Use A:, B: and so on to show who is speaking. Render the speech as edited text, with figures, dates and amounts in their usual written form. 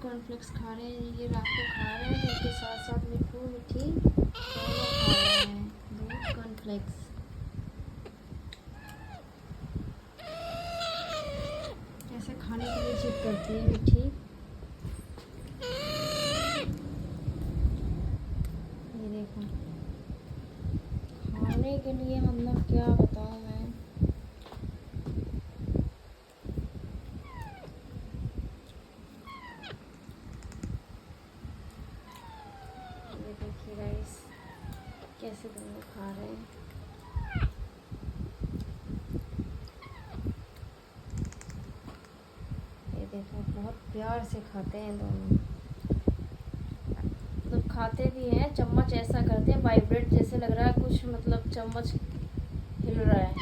A: Cornflakes खा रहे हैं, ये रात को खा रहे हैं, इसके साथ साथ मिठू मिठी दोनों खा रहे हैं दूध कॉर्नफ्लेक्स। ऐसे खाने के लिए जिद करती है मिठी। ये देखो खाने के लिए मतलब क्या बताऊँ मैं। ये देखिए गाइस कैसे दोनों खा रहे हैं। ये देखो बहुत प्यार से खाते हैं दोनों, मतलब खाते भी हैं। चम्मच ऐसा करते हैं वाइब्रेट, जैसे लग रहा है कुछ मतलब चम्मच हिल रहा है।